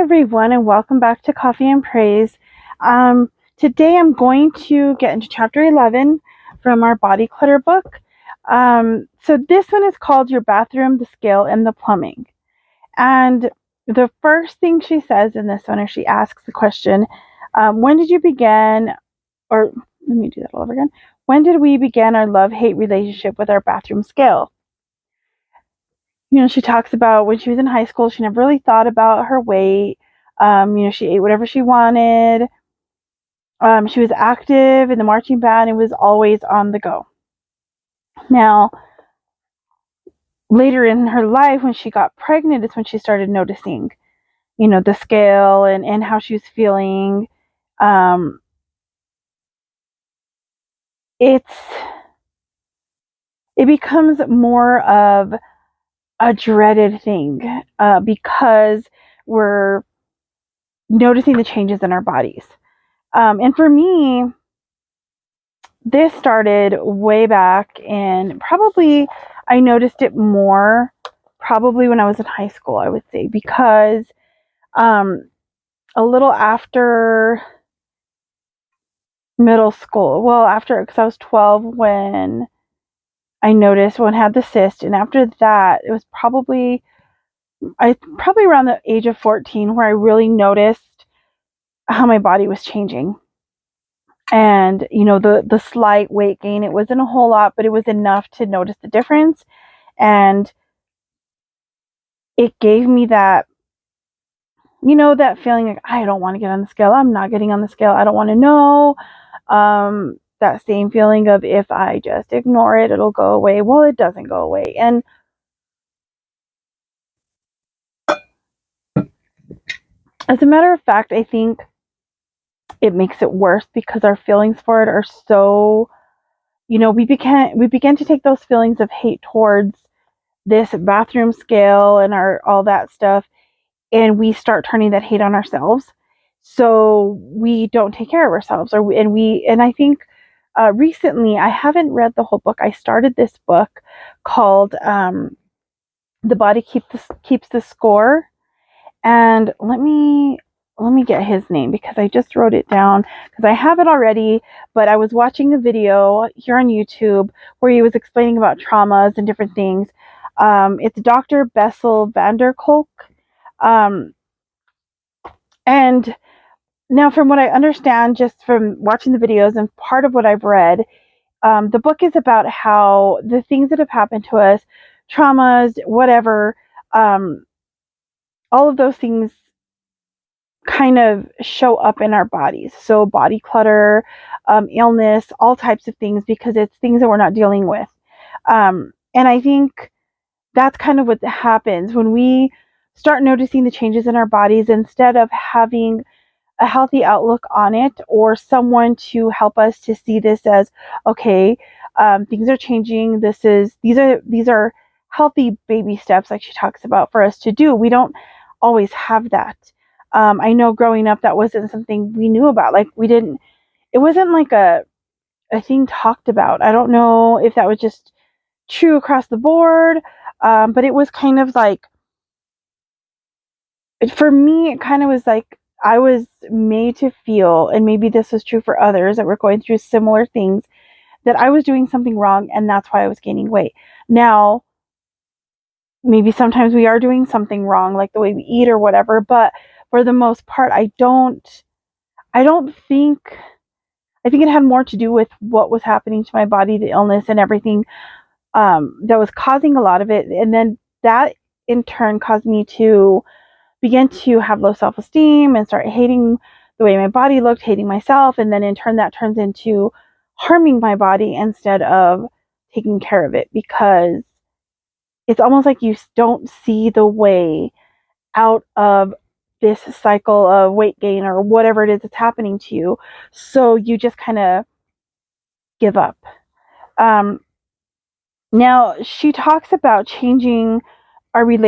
everyone, and welcome back to Coffee and Praise. Today I'm going to get into chapter 11 from our body clutter book. So this one is called Your Bathroom, the Scale, and the Plumbing. And the first thing she says in this one is she asks the question, when did you begin, or let me do that all over again. When did we begin our love-hate relationship with our bathroom scale? She talks about when she was in high school, she never really thought about her weight. She ate whatever she wanted. She was active in the marching band and was always on the go. Now, later in her life, when she got pregnant, is when she started noticing, the scale and how she was feeling. It becomes more of a dreaded thing because we're noticing the changes in our bodies. And for me, this started way back in probably, I noticed it more probably when I was in high school, I would say, because a little after middle school, because I was 12 when I noticed when I had the cyst, and after that, it was probably around the age of 14 where I really noticed how my body was changing. And the slight weight gain, it wasn't a whole lot, but it was enough to notice the difference. And it gave me that that feeling like, I don't want to get on the scale, I'm not getting on the scale, I don't want to know. That same feeling of, if I just ignore it, it'll go away. Well, it doesn't go away. And as a matter of fact, I think it makes it worse because our feelings for it are so, we begin to take those feelings of hate towards this bathroom scale and all that stuff, and we start turning that hate on ourselves. So we don't take care of ourselves, and I think recently, I haven't read the whole book. I started this book called "The Body Keeps the Score," and let me get his name because I just wrote it down because I have it already. But I was watching a video here on YouTube where he was explaining about traumas and different things. It's Dr. Bessel van der Kolk. And now, from what I understand, just from watching the videos and part of what I've read, the book is about how the things that have happened to us, traumas, whatever, all of those things kind of show up in our bodies. So body clutter, illness, all types of things, because it's things that we're not dealing with. And I think that's kind of what happens when we start noticing the changes in our bodies. Instead of having a healthy outlook on it, or someone to help us to see this as, okay, things are changing. These are healthy baby steps, like she talks about, for us to do. We don't always have that. I know growing up, that wasn't something we knew about. Like, it wasn't like a thing talked about. I don't know if that was just true across the board, but it was kind of like, for me, it kind of was like I was made to feel, and maybe this was true for others that were going through similar things, that I was doing something wrong, and that's why I was gaining weight. Now, maybe sometimes we are doing something wrong, like the way we eat or whatever, but for the most part, I think it had more to do with what was happening to my body, the illness and everything, that was causing a lot of it. And then that in turn caused me to begin to have low self-esteem and start hating the way my body looked, hating myself. And then in turn, that turns into harming my body instead of taking care of it, because it's almost like you don't see the way out of this cycle of weight gain or whatever it is that's happening to you. So you just kind of give up. Now, she talks about changing our hate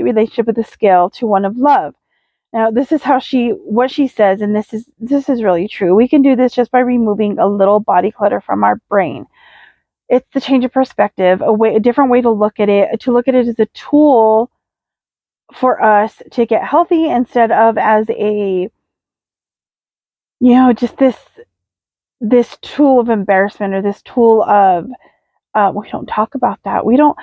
relationship with the scale, to one of love. Now, this is what she says, and this is really true. We can do this just by removing a little body clutter from our brain. It's the change of perspective, a different way to look at it as a tool for us to get healthy instead of as a, just this tool of embarrassment, or this tool of, we don't talk about that. We don't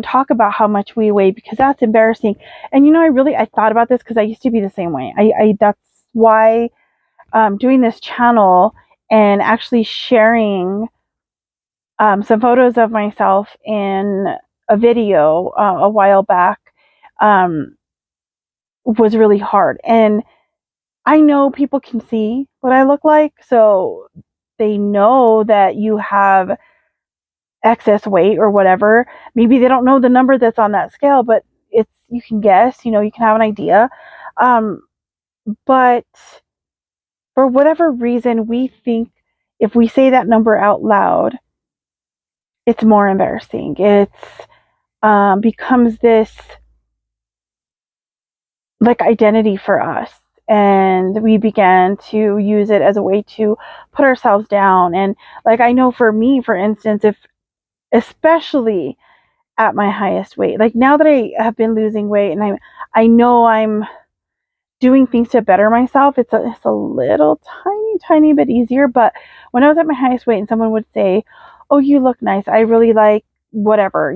talk about how much we weigh, because that's embarrassing. And I thought about this because I used to be the same way. I That's why, doing this channel and actually sharing some photos of myself in a video a while back um, was really hard. And I know people can see what I look like, so they know that you have excess weight or whatever. Maybe they don't know the number that's on that scale, but you can guess, you can have an idea. But for whatever reason, we think if we say that number out loud, it's more embarrassing. It's becomes this like identity for us. And we began to use it as a way to put ourselves down. And like, I know for me, for instance, especially at my highest weight, like now that I have been losing weight and I know I'm doing things to better myself, it's a little tiny bit easier. But when I was at my highest weight and someone would say, "Oh, you look nice. I really like whatever,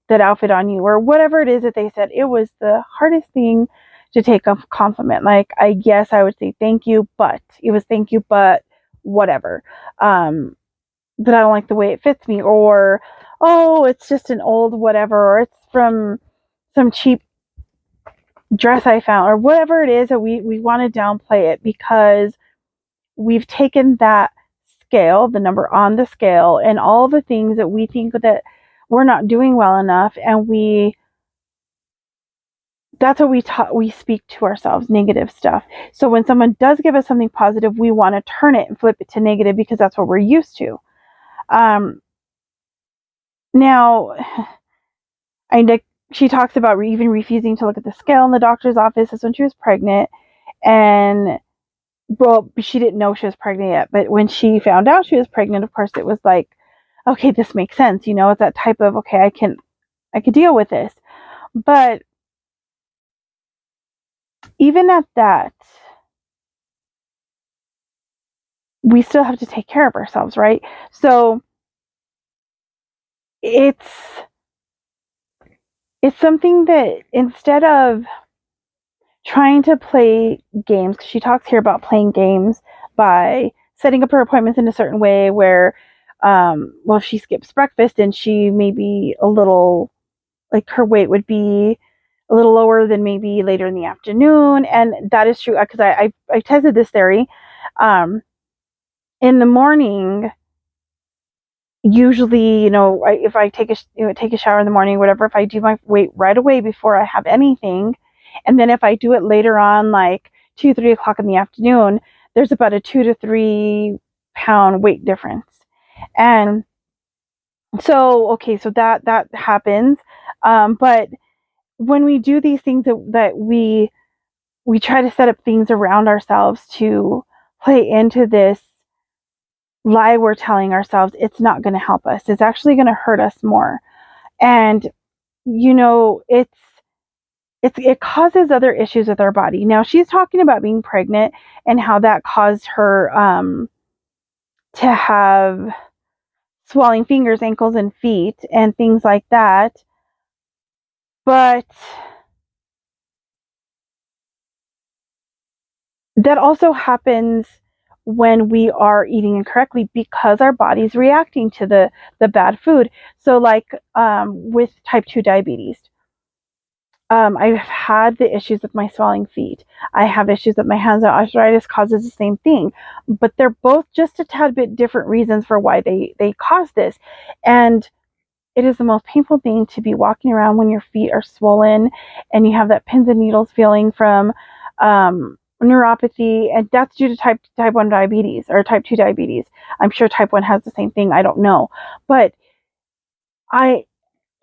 that outfit on you," or whatever it is that they said, it was the hardest thing to take a compliment. Like, I guess I would say thank you, but it was thank you, but whatever. That I don't like the way it fits me, or, oh, it's just an old whatever, or it's from some cheap dress I found, or whatever it is that we want to downplay it, because we've taken that scale, the number on the scale, and all the things that we think that we're not doing well enough, and that's what we speak to ourselves, negative stuff. So when someone does give us something positive, we want to turn it and flip it to negative, because that's what we're used to. Now, she talks about even refusing to look at the scale in the doctor's office. That's when she was pregnant. And, well, she didn't know she was pregnant yet. But when she found out she was pregnant, of course, it was like, okay, this makes sense. It's that type of, okay, I could deal with this. But even at that, we still have to take care of ourselves, right? So it's something that, instead of trying to play games, because she talks here about playing games by setting up her appointments in a certain way where, if she skips breakfast and she may be a little, like, her weight would be a little lower than maybe later in the afternoon. And that is true, because I tested this theory. In the morning, usually, if I take a shower in the morning, whatever, if I do my weight right away before I have anything, and then if I do it later on, like 2-3 o'clock in the afternoon, there's about a 2 to 3 pound weight difference. And so, okay, so that happens. But when we do these things that we try to set up things around ourselves to play into this lie we're telling ourselves, it's not going to help us. It's actually going to hurt us more. And it causes other issues with our body. Now, she's talking about being pregnant and how that caused her to have swelling fingers, ankles, and feet, and things like that. But that also happens when we are eating incorrectly, because our body's reacting to the bad food. So, like, with type 2 diabetes, I've had the issues with my swelling feet. I have issues with my hands. Arthritis causes the same thing, but they're both just a tad bit different reasons for why they cause this. And it is the most painful thing to be walking around when your feet are swollen and you have that pins and needles feeling from neuropathy, and that's due to type 1 diabetes or type 2 diabetes. I'm sure type 1 has the same thing. I don't know. But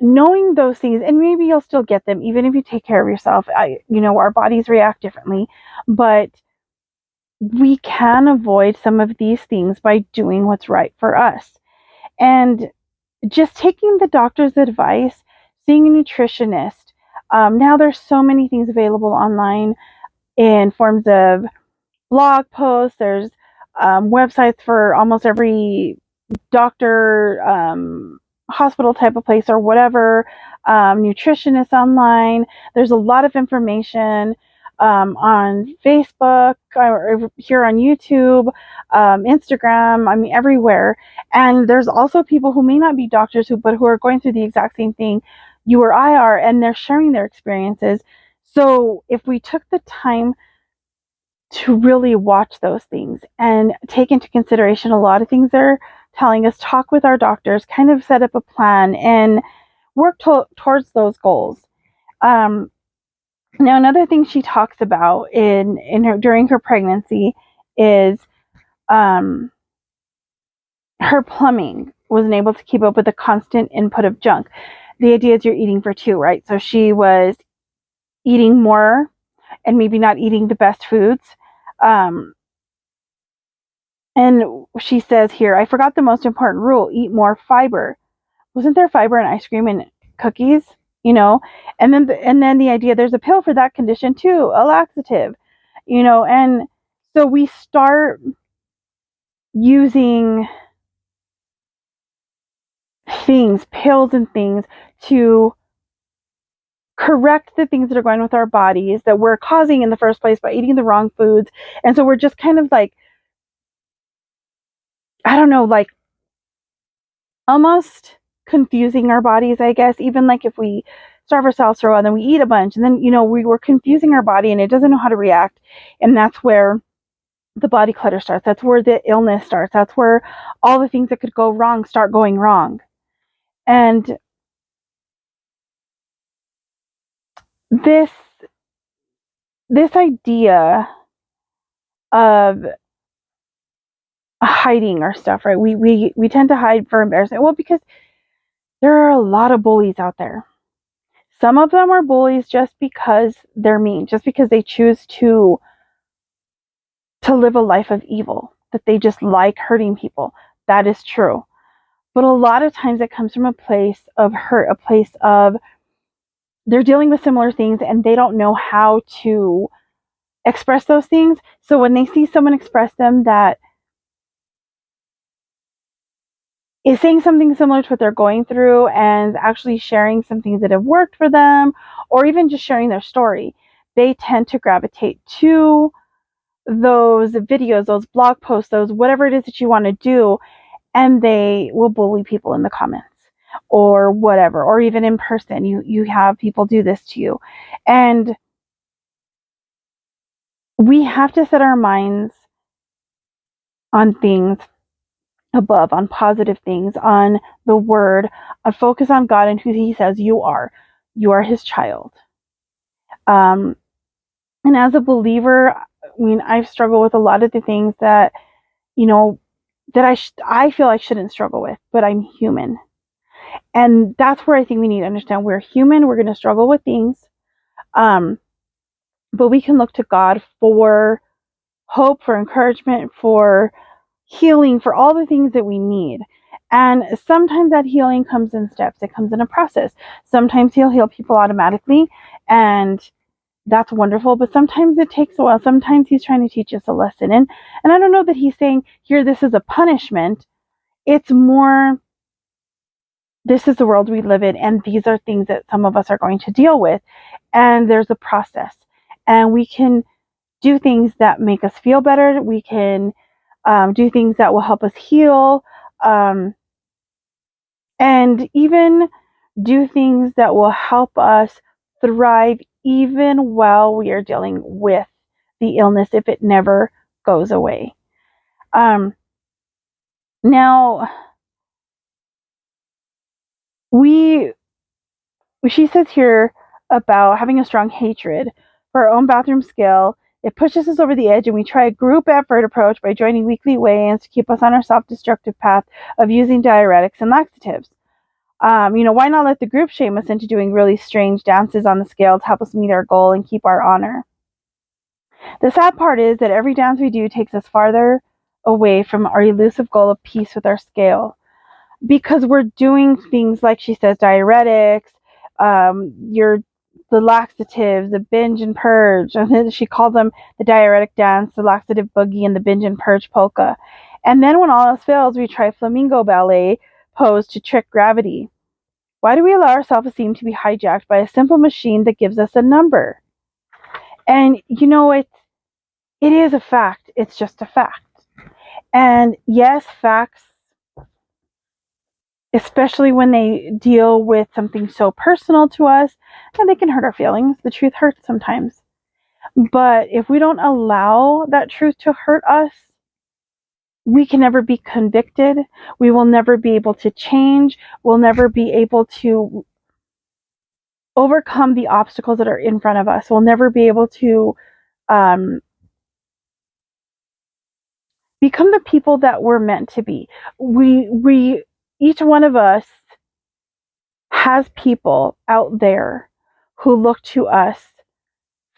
knowing those things, and maybe you'll still get them even if you take care of yourself. Our bodies react differently, but we can avoid some of these things by doing what's right for us. And just taking the doctor's advice, seeing a nutritionist, Now there's so many things available online in forms of blog posts. There's websites for almost every doctor, hospital type of place or whatever, nutritionists online. There's a lot of information on Facebook or here on YouTube, Instagram, I mean, everywhere. And there's also people who may not be doctors but who are going through the exact same thing you or I are, and they're sharing their experiences. So if we took the time to really watch those things and take into consideration a lot of things they're telling us, talk with our doctors, kind of set up a plan and work towards those goals. Now, another thing she talks about during her pregnancy is her plumbing wasn't able to keep up with the constant input of junk. The idea is you're eating for two, right? So she was eating more and maybe not eating the best foods. And she says here, I forgot the most important rule: eat more fiber. Wasn't there fiber in ice cream and cookies? You know, and then the idea there's a pill for that condition too, a laxative. You know, and so we start using things, pills and things, to correct the things that are going with our bodies that we're causing in the first place by eating the wrong foods. And so we're just kind of like, I don't know, like almost confusing our bodies, I guess. Even like if we starve ourselves for a while, then we eat a bunch, and then, you know, we were confusing our body and it doesn't know how to react. And that's where the body clutter starts. That's where the illness starts. That's where all the things that could go wrong start going wrong. And this idea of hiding our stuff, right? We tend to hide for embarrassment. Well, because there are a lot of bullies out there. Some of them are bullies just because they're mean, just because they choose to live a life of evil, that they just like hurting people. That is true. But a lot of times it comes from a place of hurt, a place of they're dealing with similar things and they don't know how to express those things. So when they see someone express them that is saying something similar to what they're going through and actually sharing some things that have worked for them, or even just sharing their story, they tend to gravitate to those videos, those blog posts, those whatever it is that you want to do, and they will bully people in the comments or whatever, or even in person. You have people do this to you. And we have to set our minds on things above, on positive things, on the word, on focus on God and who he says you are. You are his child. And as a believer, I mean, I've struggled with a lot of the things that, you know, that I feel I shouldn't struggle with, but I'm human. And that's where I think we need to understand we're human. We're going to struggle with things. But we can look to God for hope, for encouragement, for healing, for all the things that we need. And sometimes that healing comes in steps. It comes in a process. Sometimes he'll heal people automatically, and that's wonderful. But sometimes it takes a while. Sometimes he's trying to teach us a lesson. And I don't know that he's saying, here, this is a punishment. It's more, this is the world we live in, and these are things that some of us are going to deal with. And there's a process. And we can do things that make us feel better. We can do things that will help us heal, and even do things that will help us thrive even while we are dealing with the illness if it never goes away. Now, she says here about having a strong hatred for our own bathroom skill. It pushes us over the edge, and we try a group effort approach by joining weekly weigh-ins to keep us on our self-destructive path of using diuretics and laxatives. Why not let the group shame us into doing really strange dances on the scale to help us meet our goal and keep our honor? The sad part is that every dance we do takes us farther away from our elusive goal of peace with our scale, because we're doing things like she says, diuretics, you're the laxatives, the binge and purge. And then she called them the diuretic dance, the laxative boogie, and the binge and purge polka. And then when all else fails, we try flamingo ballet pose to trick gravity. Why do we allow our self-esteem to be hijacked by a simple machine that gives us a number? And it is a fact. It's just a fact. And yes, facts, especially when they deal with something so personal to us, and they can hurt our feelings. The truth hurts sometimes. But if we don't allow that truth to hurt us, we can never be convicted. We will never be able to change. We'll never be able to overcome the obstacles that are in front of us. We'll never be able to become the people that we're meant to be. We each one of us has people out there who look to us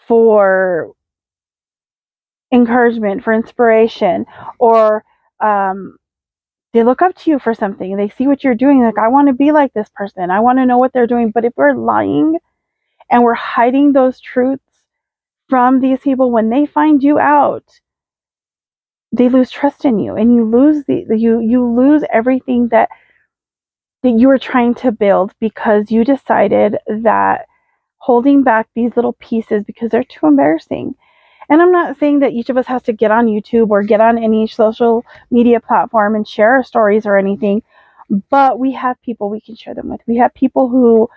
for encouragement, for inspiration, or they look up to you for something. They see what you're doing. Like, I want to be like this person. I want to know what they're doing. But if we're lying and we're hiding those truths from these people, when they find you out, they lose trust in you, and you lose you lose everything that you were trying to build, because you decided that holding back these little pieces because they're too embarrassing. And I'm not saying that each of us has to get on YouTube or get on any social media platform and share our stories or anything, but we have people we can share them with. We have people who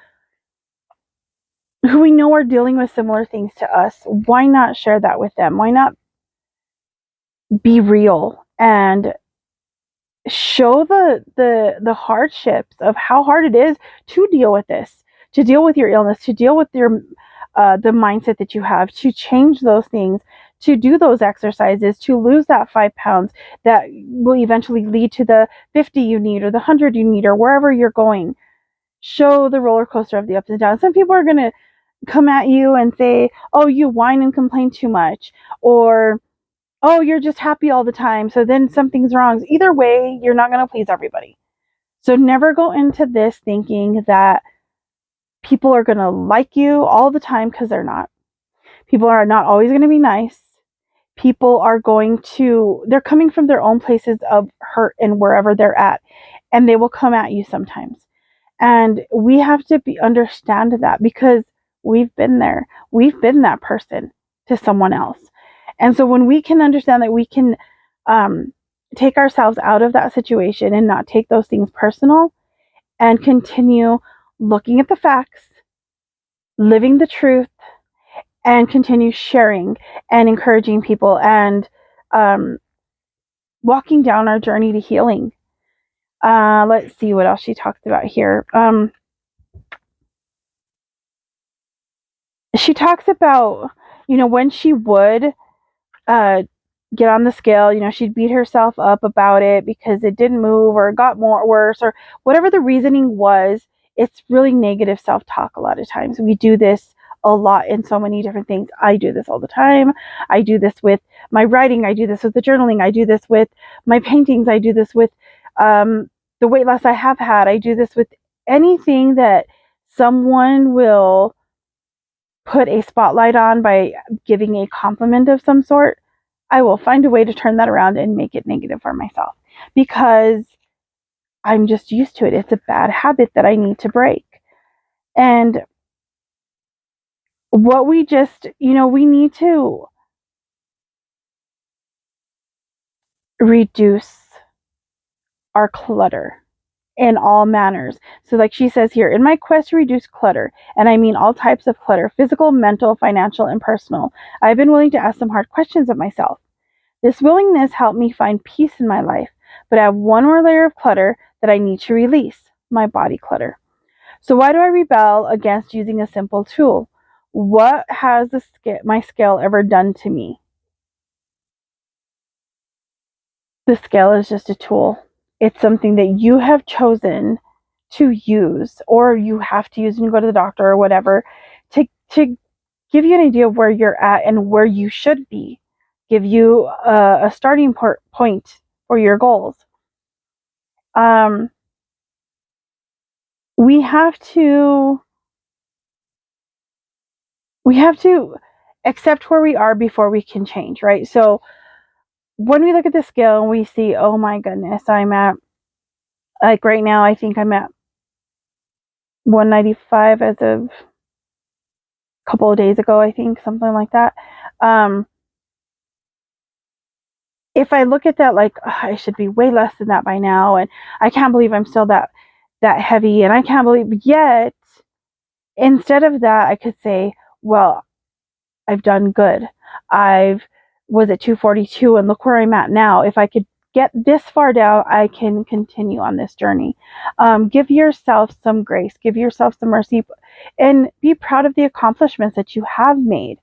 we know are dealing with similar things to us. Why not share that with them? Why not be real and show the hardships of how hard it is to deal with this, to deal with your illness, to deal with your the mindset that you have, to change those things, to do those exercises, to lose that 5 pounds that will eventually lead to the 50 you need or the 100 you need or wherever you're going. Show the roller coaster of the ups and downs. Some people are going to come at you and say, oh, you whine and complain too much, or oh, you're just happy all the time, so then something's wrong. Either way, you're not going to please everybody. So never go into this thinking that people are going to like you all the time, because they're not. People are not always going to be nice. People are they're coming from their own places of hurt and wherever they're at, and they will come at you sometimes. And we have to understand that, because we've been there. We've been that person to someone else. And so when we can understand that we can take ourselves out of that situation and not take those things personal, and continue looking at the facts, living the truth, and continue sharing and encouraging people, and walking down our journey to healing. Let's see what else she talks about here. She talks about, when she would get on the scale, she'd beat herself up about it because it didn't move or it got more worse or whatever the reasoning was. It's really negative self-talk a lot of times. We do this a lot in so many different things. I do this all the time. I do this with my writing. I do this with the journaling. I do this with my paintings. I do this with the weight loss I have had. I do this with anything that someone will put a spotlight on by giving a compliment of some sort. I will find a way to turn that around and make it negative for myself, because I'm just used to it. It's a bad habit that I need to break. And what we need to reduce our clutter in all manners. So like she says here, in my quest to reduce clutter, and I mean all types of clutter, physical, mental, financial, and personal, I've been willing to ask some hard questions of myself. This willingness helped me find peace in my life, but I have one more layer of clutter that I need to release, my body clutter. So why do I rebel against using a simple tool? What has my scale ever done to me? The scale is just a tool. It's something that you have chosen to use, or you have to use when you go to the doctor or whatever, to give you an idea of where you're at and where you should be, give you a starting point for your goals. We have to we have to accept where we are before we can change, right? So when we look at the scale and we see, oh my goodness, I'm at, like right now, I think I'm at 195 as of a couple of days ago, I think, something like that. If I look at that like, oh, I should be way less than that by now, and I can't believe I'm still that heavy, and I can't believe yet, instead of that, I could say, well, I've done good. I've was at 242 and look where I'm at now. If I could get this far down, I can continue on this journey. Give yourself some grace, give yourself some mercy, and be proud of the accomplishments that you have made.